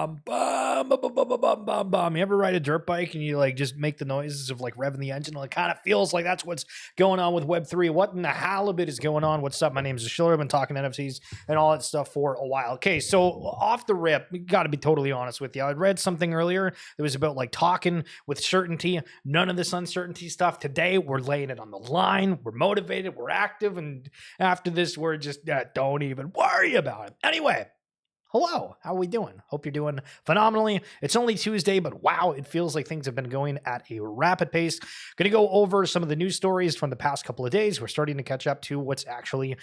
bum, bum, bum, bum, bum, bum, bum, bum, bum. You ever ride a dirt bike and you like just make the noises of like revving the engine? Well, it kind of feels like that's what's going on with Web3. What in the halibut is going on? What's up? My name is Schiller. I've been talking NFTs and all that stuff for a while. Okay, so off the rip, we got to be totally honest with you. I read something earlier that was about like talking with certainty, none of this uncertainty stuff. Today, we're laying it on the line. We're motivated. We're active. And after this, we're just don't even worry about it. Anyway. Hello, how are we doing? Hope you're doing phenomenally. It's only Tuesday, but wow, it feels like things have been going at a rapid pace. Going to go over some of the news stories from the past couple of days. We're starting to catch up to what's actually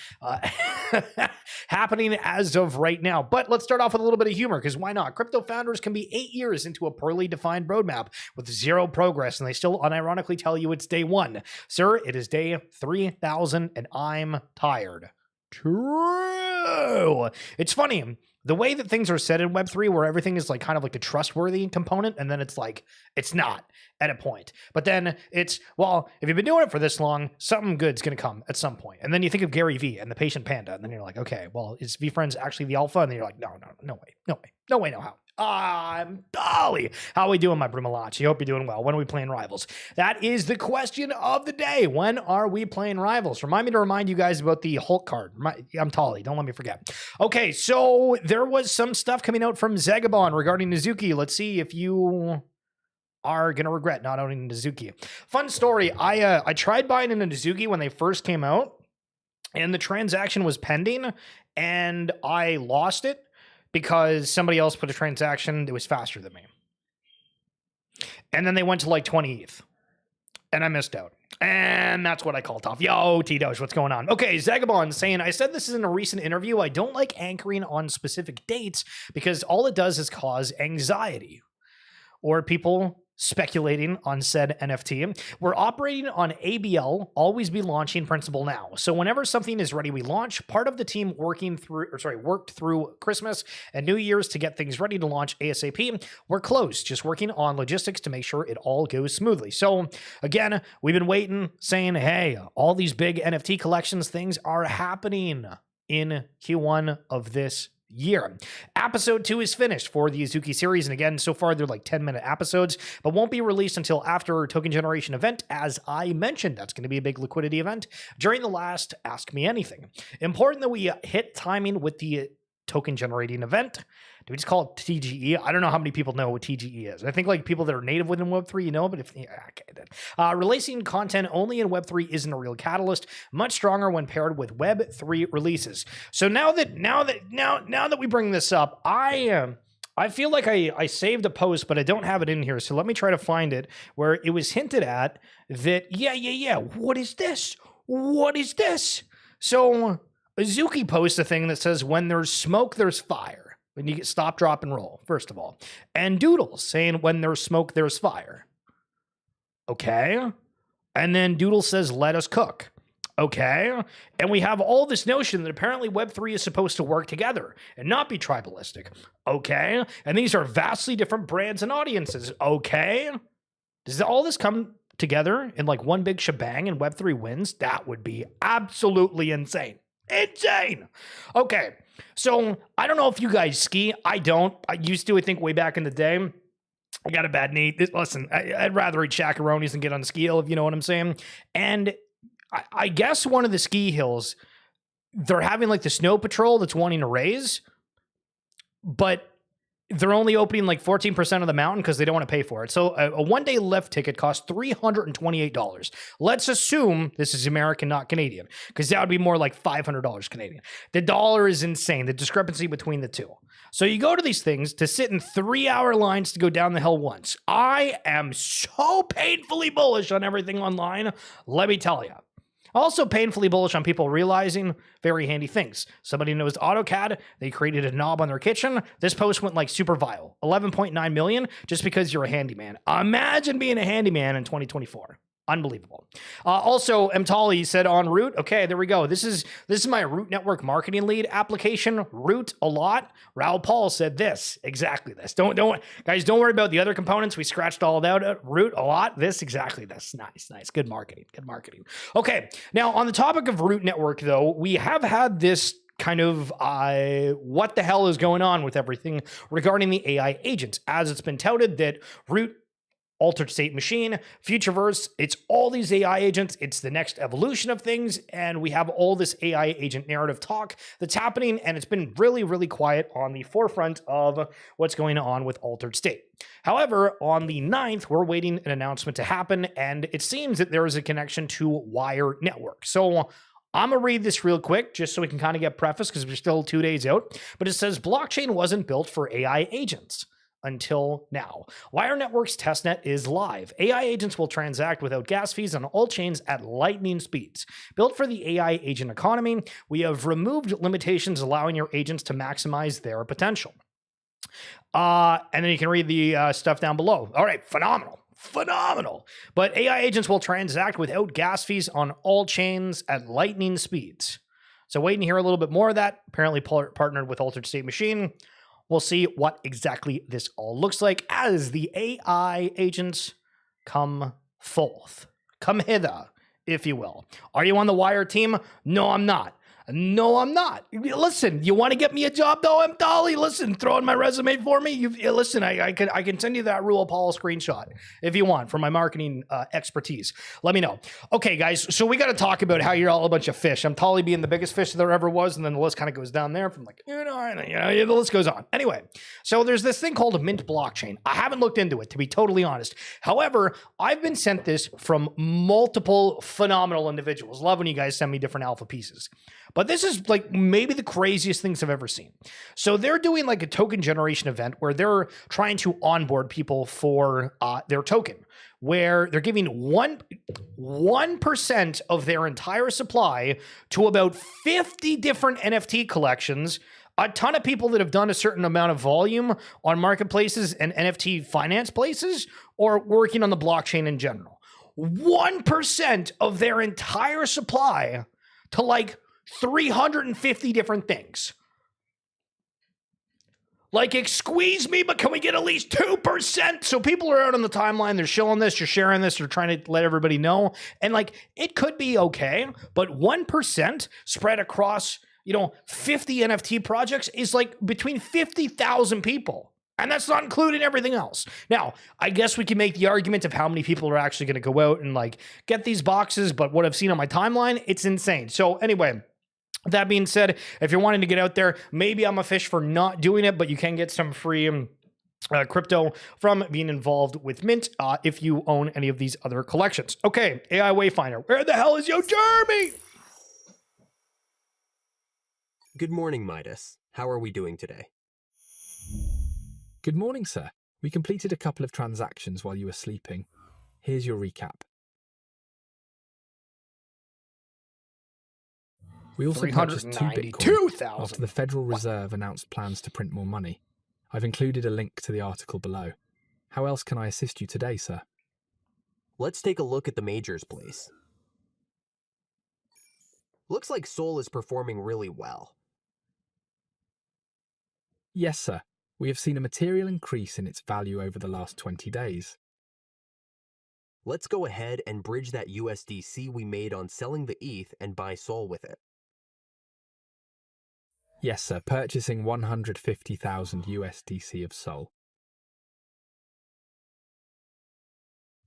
happening as of right now. But let's start off with a little bit of humor, because why not? Crypto founders can be 8 years into a poorly defined roadmap with zero progress, and they still unironically tell you it's day one. Sir, it is day 3,000, and I'm tired. True. It's funny. The way that things are said in Web3, where everything is like kind of like a trustworthy component, and then it's like, it's not at a point. But then it's, well, if you've been doing it for this long, something good's going to come at some point. And then you think of Gary Vee and the patient panda, and then you're like, okay, well, is VFriends actually the alpha? And then you're like, no way, no how. I'm Dolly. How are we doing, my Brumalachi? Hope you're doing well. When are we playing Rivals? That is the question of the day. When are we playing Rivals? Remind me to remind you guys about the Hulk card. I'm Tolly. Don't let me forget. Okay, so there was some stuff coming out from Zegabon regarding Nizuki. Let's see if you are going to regret not owning Nizuki. Fun story. I tried buying a Nizuki when they first came out, and the transaction was pending, and I lost it because somebody else put a transaction that was faster than me. And then they went to like 20 ETH. And I missed out. And that's what I called off. Yo, T-Doge, what's going on? Okay, Zegabon saying, I said this is in a recent interview. I don't like anchoring on specific dates because all it does is cause anxiety. Or people speculating on said NFT. We're operating on ABL, always be launching principle now. So whenever something is ready, we launch. Part of the team worked through Christmas and New Year's to get things ready to launch ASAP. We're close, just working on logistics to make sure it all goes smoothly. So again, we've been waiting, saying, hey, all these big NFT collections things are happening in Q1 of this year. Episode 2 is finished for the Azuki series, and again, so far they're like 10-minute episodes, but won't be released until after token generation event. As I mentioned, that's going to be a big liquidity event during the last Ask Me Anything. Important that we hit timing with the token generating event. Do we just call it TGE? I don't know how many people know what TGE is. I think like people that are native within Web3, you know, but if, okay, then. Releasing content only in Web3 isn't a real catalyst, much stronger when paired with Web3 releases. So now that we bring this up, I feel like I saved a post, but I don't have it in here. So let me try to find it where it was hinted at that, yeah. What is this? What is this? So Azuki posts a thing that says, when there's smoke, there's fire. When you get stop, drop, and roll, first of all. And Doodles saying, when there's smoke, there's fire. Okay. And then Doodle says, let us cook. Okay. And we have all this notion that apparently Web3 is supposed to work together and not be tribalistic. Okay. And these are vastly different brands and audiences. Okay. Does all this come together in like one big shebang and Web3 wins? That would be absolutely insane. Insane. Okay. So I don't know if you guys ski. I don't. I used to, I think, way back in the day. I got a bad knee. Listen, I'd rather eat chacaronis than get on a ski hill, if you know what I'm saying. And I guess one of the ski hills, they're having like the snow patrol that's wanting to raise, but they're only opening like 14% of the mountain because they don't want to pay for it. So a one-day lift ticket costs $328. Let's assume this is American, not Canadian, because that would be more like $500 Canadian. The dollar is insane, the discrepancy between the two. So you go to these things to sit in 3-hour lines to go down the hill once. I am so painfully bullish on everything online, let me tell you. Also painfully bullish on people realizing very handy things. Somebody knows AutoCAD. They created a knob on their kitchen. This post went like super viral. 11.9 million just because you're a handyman. Imagine being a handyman in 2024. Unbelievable. Also, Mtali said on Root. Okay, there we go. This is my Root Network marketing lead application. Root a lot. Raul Paul said this, exactly this. Don't guys, don't worry about the other components. We scratched all that out. Root a lot. This, exactly this. Nice. Good marketing. Okay. Now on the topic of Root Network, though, we have had this kind of what the hell is going on with everything regarding the AI agents, as it's been touted that root, altered state machine, futureverse, it's all these AI agents, it's the next evolution of things, and we have all this AI agent narrative talk that's happening, and it's been really, really quiet on the forefront of what's going on with altered state. However, on the 9th, we're waiting an announcement to happen, and it seems that there is a connection to Wire Network. So I'm going to read this real quick just so we can kind of get preface because we're still 2 days out, but it says blockchain wasn't built for AI agents until now. Wire Network's testnet is live. AI agents will transact without gas fees on all chains at lightning speeds. Built for the AI agent economy, we have removed limitations allowing your agents to maximize their potential. And then you can read the stuff down below. All right, phenomenal. But AI agents will transact without gas fees on all chains at lightning speeds. So waiting to hear a little bit more of that. Apparently partnered with Altered State Machine. We'll see what exactly this all looks like as the AI agents come forth. Come hither, if you will. Are you on the Wire team? No, I'm not. Listen, you want to get me a job though, M. Dolly? Listen, throw in my resume for me. Listen, I can send you that Rule Paul screenshot if you want for my marketing expertise. Let me know. Okay, guys, so we got to talk about how you're all a bunch of fish. I'm Dolly being the biggest fish there ever was, and then the list kind of goes down there from like, the list goes on. Anyway, so there's this thing called a Mint blockchain. I haven't looked into it, to be totally honest. However, I've been sent this from multiple phenomenal individuals. Love when you guys send me different alpha pieces. But this is like maybe the craziest things I've ever seen. So they're doing like a token generation event where they're trying to onboard people for their token, where they're giving 1% of their entire supply to about 50 different NFT collections, a ton of people that have done a certain amount of volume on marketplaces and NFT finance places or working on the blockchain in general. 1% of their entire supply to like 350 different things. Like, squeeze me, but can we get at least 2%? So people are out on the timeline, they're showing this, you're sharing this, you're trying to let everybody know. And like, it could be okay, but 1% spread across, 50 NFT projects is like between 50,000 people. And that's not including everything else. Now, I guess we can make the argument of how many people are actually going to go out and like get these boxes, but what I've seen on my timeline, it's insane. So anyway, that being said, if you're wanting to get out there, maybe I'm a fish for not doing it, but you can get some free crypto from being involved with Mint if you own any of these other collections. Okay, AI Wayfinder, where the hell is yo Jeremy? Good morning, Midas. How are we doing today? Good morning, sir. We completed a couple of transactions while you were sleeping. Here's your recap. We also purchased 2 Bitcoin after the Federal Reserve announced plans to print more money. I've included a link to the article below. How else can I assist you today, sir? Let's take a look at the majors, please. Looks like Sol is performing really well. Yes, sir. We have seen a material increase in its value over the last 20 days. Let's go ahead and bridge that USDC we made on selling the ETH and buy Sol with it. Yes, sir. Purchasing 150,000 USDC of Sol.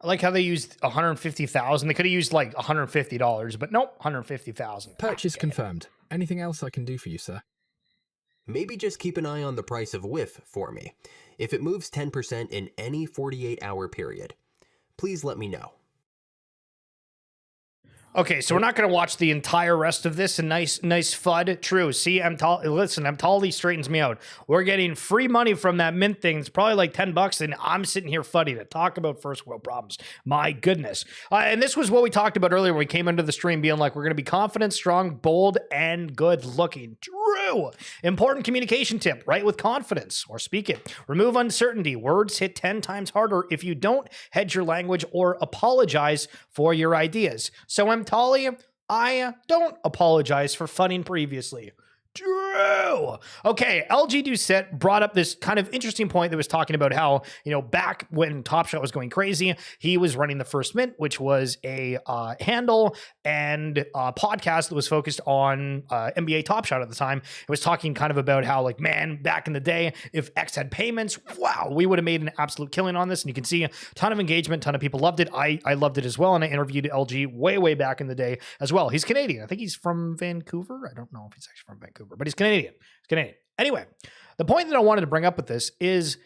I like how they used 150,000. They could have used like $150, but nope, 150,000. Purchase confirmed. Anything else I can do for you, sir? Maybe just keep an eye on the price of WIF for me. If it moves 10% in any 48-hour period, please let me know. Okay, so we're not going to watch the entire rest of this. A nice FUD. True. See, Emtali straightens me out. We're getting free money from that Mint thing. It's probably like $10, and I'm sitting here fudding it. Talk about first world problems. My goodness. And this was what we talked about earlier when we came into the stream, being like, we're going to be confident, strong, bold, and good looking. True. Important communication tip. Write with confidence or speak it. Remove uncertainty. Words hit 10 times harder if you don't hedge your language or apologize for your ideas. So Tolly, I don't apologize for funning previously. True. Okay, LG Doucette brought up this kind of interesting point that was talking about how, back when Top Shot was going crazy, he was running the First Mint, which was a handle and podcast that was focused on NBA Top Shot at the time. It was talking kind of about how, like, man, back in the day, if X had payments, wow, we would have made an absolute killing on this. And you can see a ton of engagement, ton of people loved it. I loved it as well. And I interviewed LG way back in the day as well. He's Canadian. I think he's from Vancouver. I don't know if he's actually from Vancouver, but he's Canadian. Anyway, the point that I wanted to bring up with this is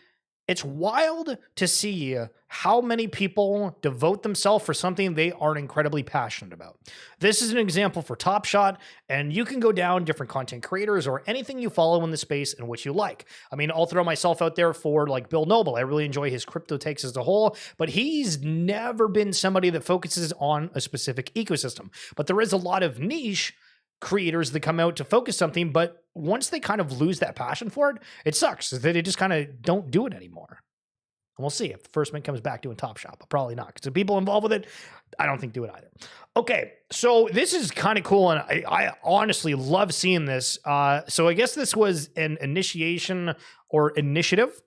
it's wild to see how many people devote themselves for something they are incredibly passionate about. This is an example for Top Shot, and you can go down different content creators or anything you follow in the space in which you like. I mean, I'll throw myself out there for like Bill Noble. I really enjoy his crypto takes as a whole, but he's never been somebody that focuses on a specific ecosystem. But there is a lot of niche creators that come out to focus something, but once they kind of lose that passion for it, it sucks that they just kind of don't do it anymore. And we'll see if the First Mint comes back doing Top Shot, but probably not, because the people involved with it, I don't think do it either. Okay, so this is kind of cool, and I honestly love seeing this. So I guess this was an initiation or initiative.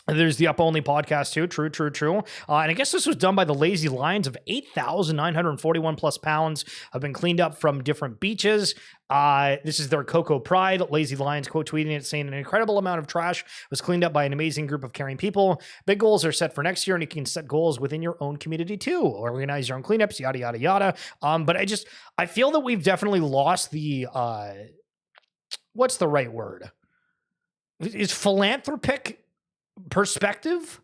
There's the Up Only podcast too. True. And I guess this was done by the Lazy Lions of 8,941 plus pounds have been cleaned up from different beaches. This is their Cocoa Pride. Lazy Lions quote tweeting it saying an incredible amount of trash was cleaned up by an amazing group of caring people. Big goals are set for next year, and you can set goals within your own community too. Organize your own cleanups, yada. But I feel that we've definitely lost the, what's the right word? Is philanthropic perspective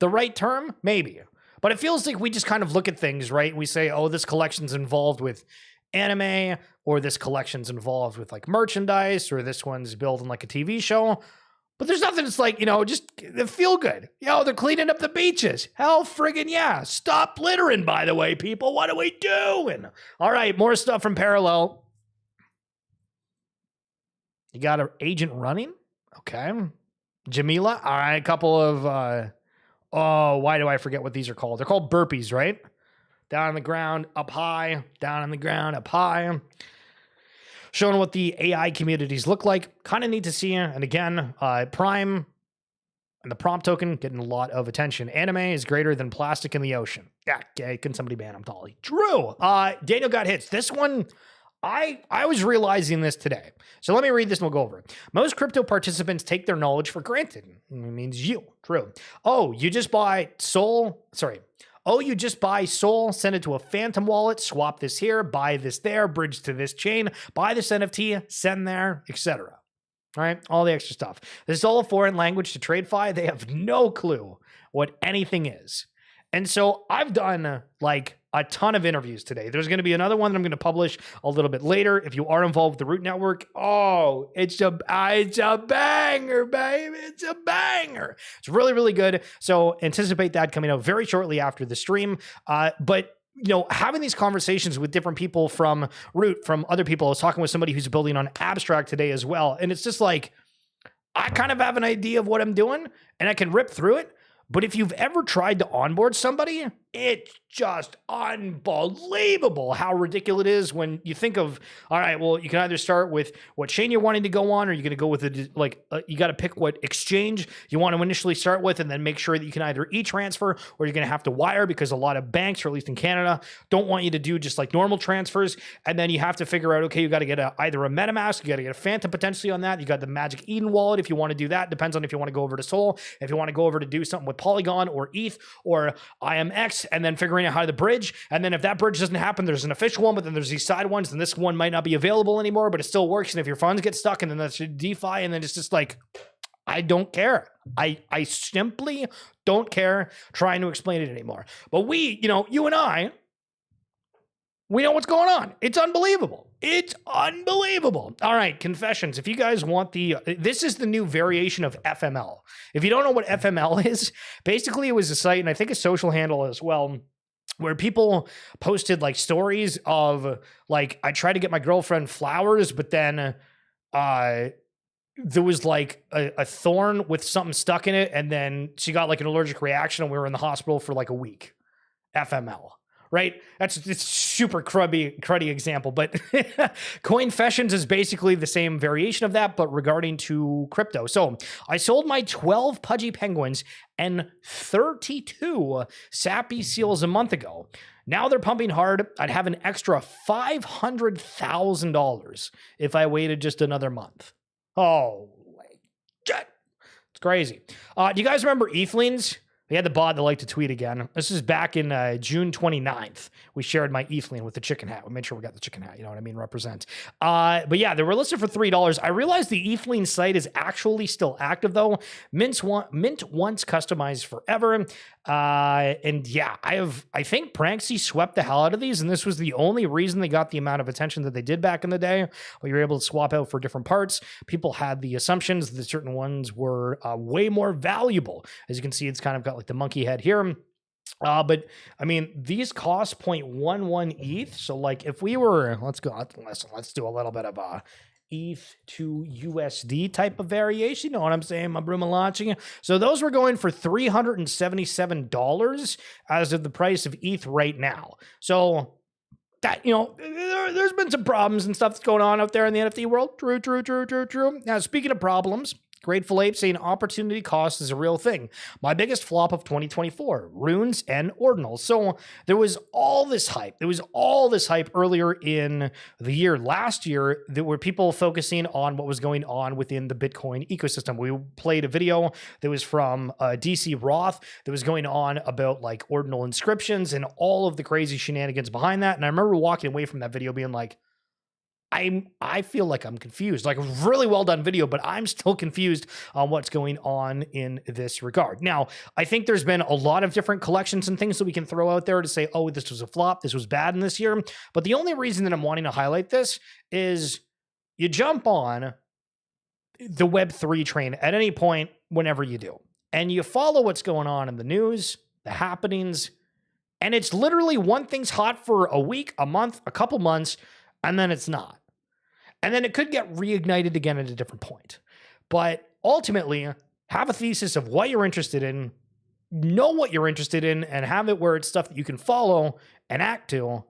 the right term? Maybe. But it feels like we just kind of look at things, right? We say, oh, this collection's involved with anime, or this collection's involved with like merchandise, or this one's building like a TV show. But there's nothing that's like, just feel good. They're cleaning up the beaches. Hell friggin' yeah. Stop littering, by the way, people. What are we doing? All right, more stuff from Parallel. You got an agent running? Okay. Jamila, all right, a couple of, why do I forget what these are called? They're called burpees, right? Down on the ground, up high, down on the ground, up high. Showing what the AI communities look like. Kind of neat to see. And again, Prime and the prompt token getting a lot of attention. Anime is greater than plastic in the ocean. Yeah, okay, can somebody ban him, Dolly? True. Daniel got hits. This one, I was realizing this today. So let me read this and we'll go over it. Most crypto participants take their knowledge for granted. It means you. True. You just buy Sol, send it to a Phantom wallet, swap this here, buy this there, bridge to this chain, buy this NFT, send there, etc. All right, all the extra stuff. This is all a foreign language to TradeFi. They have no clue what anything is. And so I've done like a ton of interviews today. There's going to be another one that I'm going to publish a little bit later. If you are involved with the Root Network, it's a banger, baby. It's a banger. It's really good. So anticipate that coming out very shortly after the stream. But having these conversations with different people from Root, from other people. I was talking with somebody who's building on Abstract today as well. And it's just like, I kind of have an idea of what I'm doing and I can rip through it. But if you've ever tried to onboard somebody, it's just unbelievable how ridiculous it is when you think of, all right, well, you can either start with what chain you're wanting to go on, or you're going to go with you got to pick what exchange you want to initially start with, and then make sure that you can either e-transfer or you're going to have to wire, because a lot of banks, or at least in Canada, don't want you to do just like normal transfers. And then you have to figure out, okay, you got to get either a MetaMask, you got to get a Phantom potentially on that. You got the Magic Eden wallet if you want to do that. Depends on if you want to go over to Sol, if you want to go over to do something with Polygon or ETH or IMX, and then figuring out how to bridge. And then if that bridge doesn't happen, there's an official one, but then there's these side ones, and this one might not be available anymore, but it still works. And if your funds get stuck, and then that's DeFi, and then it's just like, I don't care. I simply don't care trying to explain it anymore. But you and I, we know what's going on. It's unbelievable. It's unbelievable. All right, confessions. If you guys want this is the new variation of FML. If you don't know what FML is, basically it was a site, and I think a social handle as well, where people posted like stories of like, I tried to get my girlfriend flowers, but then there was like a thorn with something stuck in it, and then she got like an allergic reaction, and we were in the hospital for like a week. FML. right? It's super cruddy example, but Coinfessions is basically the same variation of that, but regarding to crypto. So I sold my 12 Pudgy Penguins and 32 Sappy Seals a month ago. Now they're pumping hard. I'd have an extra $500,000 if I waited just another month. Oh, shit. It's crazy. Do you guys remember Ethlings? We had the bot that liked to tweet again. This is back in June 29th. We shared my Ethling with the chicken hat. We made sure we got the chicken hat. You know what I mean? Represent. But yeah, they were listed for $3. I realized the Ethling site is actually still active though. Mint once, customized forever. And yeah, I think Pranksy swept the hell out of these, and this was the only reason they got the amount of attention that they did back in the day. But you're able to swap out for different parts. People had the assumptions that certain ones were way more valuable. As you can see, it's kind of got like the monkey head here. But I mean, these cost 0.11 ETH. So like if we were, let's do a little bit of ETH to USD type of variation. You know what I'm saying, my Bruma launching. So those were going for $377 as of the price of ETH right now. So that, you know, there's been some problems and stuff that's going on out there in the NFT world. True. Now, speaking of problems, Grateful Ape saying opportunity cost is a real thing. My biggest flop of 2024, runes and ordinals. So there was all this hype. Earlier in the year. Last year, there were people focusing on what was going on within the Bitcoin ecosystem. We played a video that was from DC Roth that was going on about like ordinal inscriptions and all of the crazy shenanigans behind that. And I remember walking away from that video being like, I feel like I'm confused. Like, really well done video, but I'm still confused on what's going on in this regard. Now, I think there's been a lot of different collections and things that we can throw out there to say, oh, this was a flop, this was bad in this year. But the only reason that I'm wanting to highlight this is you jump on the Web3 train at any point whenever you do. And you follow what's going on in the news, the happenings, and it's literally one thing's hot for a week, a month, a couple months, and then it's not. And then it could get reignited again at a different point. But ultimately, have a thesis of what you're interested in, know what you're interested in, and have it where it's stuff that you can follow and act to,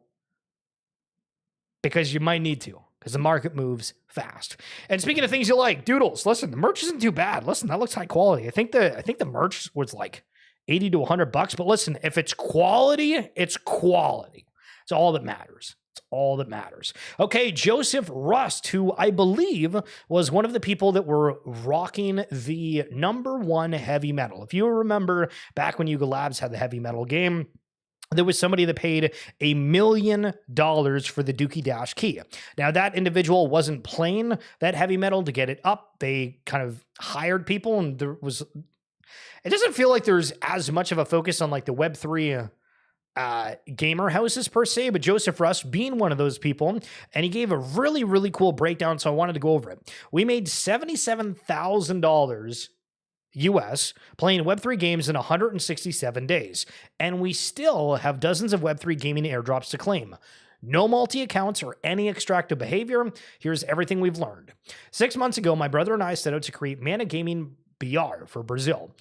because you might need to, because the market moves fast. And speaking of things you like, Doodles, listen, the merch isn't too bad. Listen, that looks high quality. I think the merch was like $80 to $100, but listen, if it's quality, it's quality. It's all that matters. It's all that matters. Okay, Joseph Rust, who I believe was one of the people that were rocking the #1 heavy metal. If you remember back when Yuga Labs had the heavy metal game, there was somebody that paid $1 million for the Dookie Dash key. Now, that individual wasn't playing that heavy metal to get it up. They kind of hired people, and it doesn't feel like there's as much of a focus on like the Web3 gamer houses per se, but Joseph Rust being one of those people, and he gave a really, really cool breakdown, so I wanted to go over it. We made $77,000 US playing Web3 games in 167 days, and we still have dozens of Web3 gaming airdrops to claim. No multi-accounts or any extractive behavior. Here's everything we've learned. 6 months ago, my brother and I set out to create Mana Gaming BR for Brazil,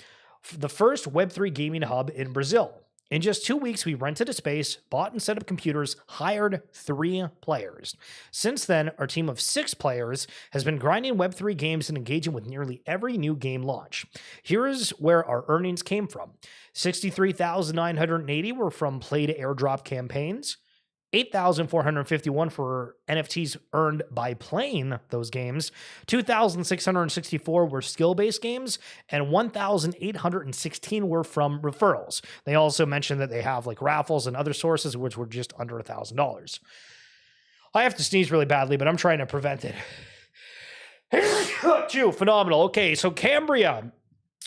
the first Web3 gaming hub in Brazil. In just 2 weeks, we rented a space, bought and set up computers, hired 3 players. Since then, our team of 6 players has been grinding Web3 games and engaging with nearly every new game launch. Here's where our earnings came from. 63,980 were from played airdrop campaigns, 8,451 for NFTs earned by playing those games, 2,664 were skill-based games, and 1,816 were from referrals. They also mentioned that they have like raffles and other sources, which were just under $1,000. I have to sneeze really badly, but I'm trying to prevent it. Phenomenal. Okay, so Cambria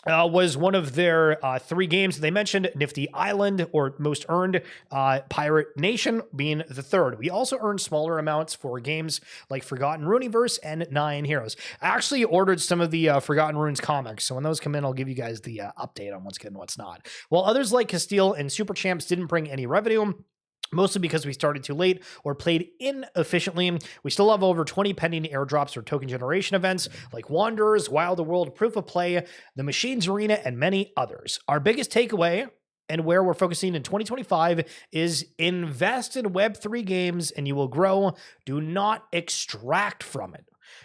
was one of their 3 games. They mentioned Nifty Island, or most earned, Pirate Nation being the 3rd. We also earned smaller amounts for games like Forgotten Runeverse and 9 Heroes. I actually ordered some of the Forgotten Runes comics, so when those come in, I'll give you guys the update on what's good and what's not. While others like Castile and Super Champs didn't bring any revenue, mostly because we started too late or played inefficiently, we still have over 20 pending airdrops or token generation events like Wanderers, Wild the World, Proof of Play, the Machines Arena, and many others. Our biggest takeaway and where we're focusing in 2025 is invest in Web3 games and you will grow. Do not extract from it.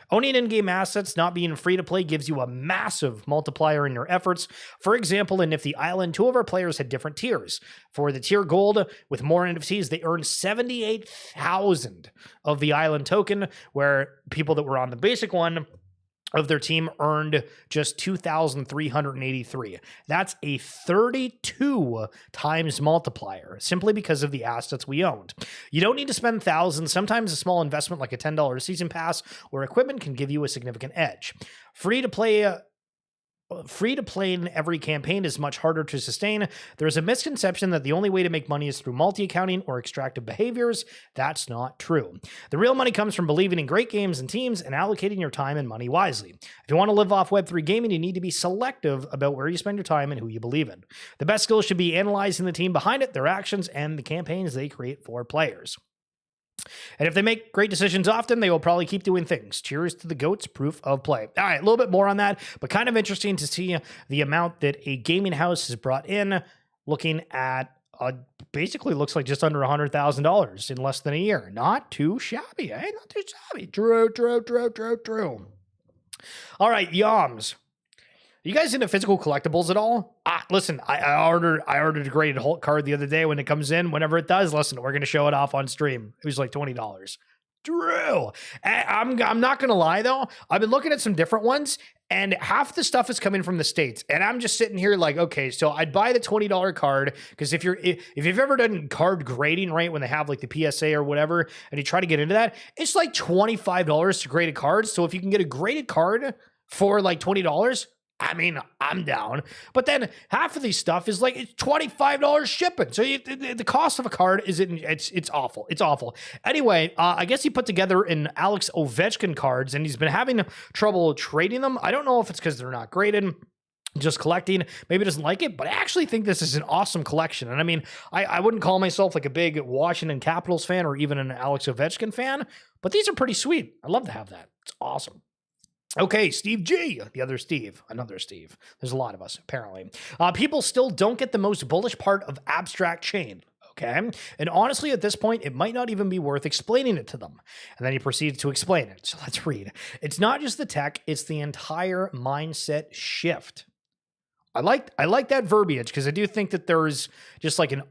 Owning in-game assets, not being free to play, gives you a massive multiplier in your efforts. For example, in Nifty Island, 2 of our players had different tiers. For the tier gold, with more NFTs, they earned 78,000 of the island token, where people that were on the basic one of their team earned just 2,383. That's a 32 times multiplier simply because of the assets we owned. You don't need to spend thousands. Sometimes a small investment like a $10 season pass or equipment can give you a significant edge. Free to play in every campaign is much harder to sustain. There's a misconception that the only way to make money is through multi-accounting or extractive behaviors. That's not true. The real money comes from believing in great games and teams and allocating your time and money wisely. If you want to live off Web3 gaming, you need to be selective about where you spend your time and who you believe in. The best skills should be analyzing the team behind it, their actions, and the campaigns they create for players. And if they make great decisions often, they will probably keep doing things. Cheers to the GOAT's proof of play. All right, a little bit more on that, but kind of interesting to see the amount that a gaming house has brought in, looking at basically looks like just under $100,000 in less than a year. Not too shabby, eh? Not too shabby. True. All right, Yoms. You guys into physical collectibles at all? Listen, I ordered a graded Hulk card the other day when it comes in. Whenever it does, listen, we're going to show it off on stream. It was like $20. Drew. I'm not going to lie, though. I've been looking at some different ones, and half the stuff is coming from the States. And I'm just sitting here like, okay, so I'd buy the $20 card, because if you've ever done card grading, right, when they have like the PSA or whatever, and you try to get into that, it's like $25 to grade a card. So if you can get a graded card for like $20, I mean, I'm down. But then half of these stuff is like, it's $25 shipping. So the cost of a card it's awful. It's awful. Anyway, I guess he put together an Alex Ovechkin cards, and he's been having trouble trading them. I don't know if it's because they're not graded, just collecting. Maybe doesn't like it, but I actually think this is an awesome collection. And I mean, I wouldn't call myself like a big Washington Capitals fan or even an Alex Ovechkin fan, but these are pretty sweet. I'd love to have that. It's awesome. Okay, Steve G, the other Steve, another Steve. There's a lot of us, apparently. People still don't get the most bullish part of abstract chain. Okay. And honestly, at this point, it might not even be worth explaining it to them. And then he proceeds to explain it. So let's read. It's not just the tech, it's the entire mindset shift. I like that verbiage, because I do think that there's just like an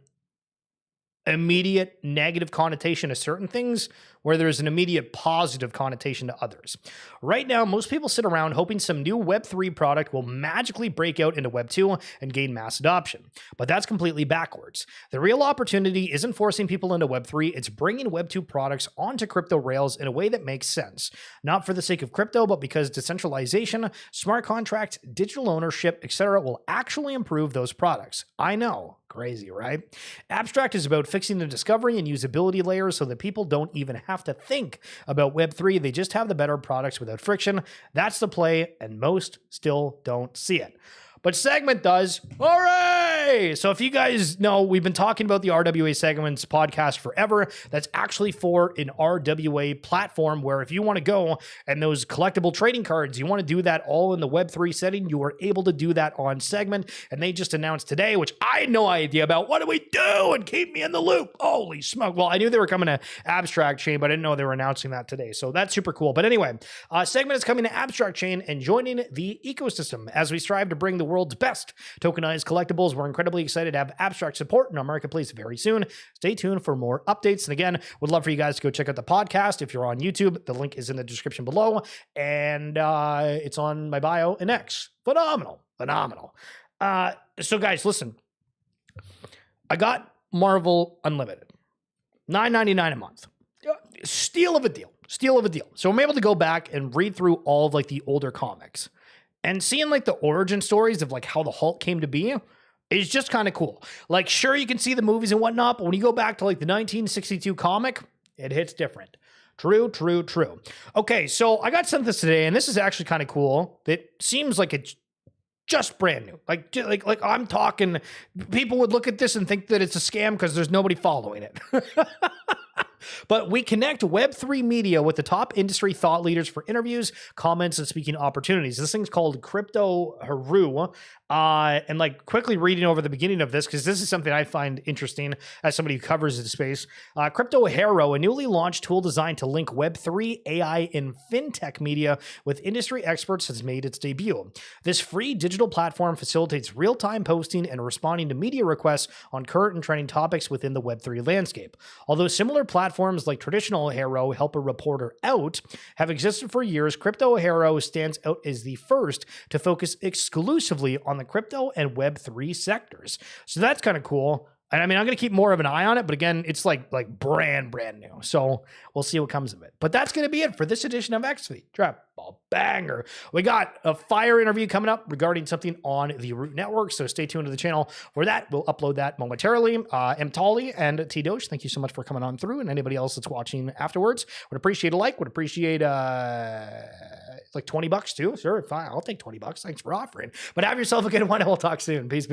immediate negative connotation to certain things where there's an immediate positive connotation to others. Right now, most people sit around hoping some new Web3 product will magically break out into Web2 and gain mass adoption. But that's completely backwards. The real opportunity isn't forcing people into Web3, it's bringing Web2 products onto crypto rails in a way that makes sense. Not for the sake of crypto, but because decentralization, smart contracts, digital ownership, etc. will actually improve those products. I know. Crazy, right? Abstract is about fixing the discovery and usability layers so that people don't even have to think about Web3. They just have the better products without friction. That's the play, and most still don't see it. But Segment does. Hooray! So if you guys know, we've been talking about the RWA Segments podcast forever. That's actually for an RWA platform where if you want to go and those collectible trading cards, you want to do that all in the Web3 setting, you are able to do that on Segment. And they just announced today, which I had no idea about. What do we do? And keep me in the loop. Holy smoke. Well, I knew they were coming to Abstract Chain, but I didn't know they were announcing that today. So that's super cool. But anyway, Segment is coming to Abstract Chain and joining the ecosystem as we strive to bring the world's best tokenized collectibles. We're incredibly excited to have Abstract support in our marketplace very soon. Stay tuned for more updates. And again, would love for you guys to go check out the podcast. If you're on YouTube, the link is in the description below, and it's on my bio and X. Phenomenal. So guys, listen, I got Marvel Unlimited, $9.99 a month. Steal of a deal. So I'm able to go back and read through all of like the older comics. And seeing like the origin stories of like how the Hulk came to be is just kind of cool. Like, sure, you can see the movies and whatnot, but when you go back to like the 1962 comic, it hits different. True. Okay, so I got sent this today, and this is actually kind of cool. It seems like it's just brand new. Like I'm talking, people would look at this and think that it's a scam because there's nobody following it. But we connect Web3 media with the top industry thought leaders for interviews, comments, and speaking opportunities. This thing's called Crypto Haru. And like quickly reading over the beginning of this, because this is something I find interesting as somebody who covers the space. Crypto Hero, a newly launched tool designed to link Web3, AI, and fintech media with industry experts, has made its debut. This free digital platform facilitates real-time posting and responding to media requests on current and trending topics within the Web3 landscape. Although similar platforms like traditional Hero help a reporter out have existed for years, Crypto Hero stands out as the first to focus exclusively on the crypto and Web3 sectors. So that's kind of cool. And I mean, I'm going to keep more of an eye on it, but again, it's like brand new. So we'll see what comes of it. But that's going to be it for this edition of XFeed. Trap ball banger. We got a fire interview coming up regarding something on the Root Network. So stay tuned to the channel for that. We'll upload that momentarily. Mtali and T-Doge, thank you so much for coming on through. And anybody else that's watching afterwards, would appreciate a like, would appreciate like $20 too. Sure, fine. I'll take $20. Thanks for offering. But have yourself a good one. And we'll talk soon. Peace.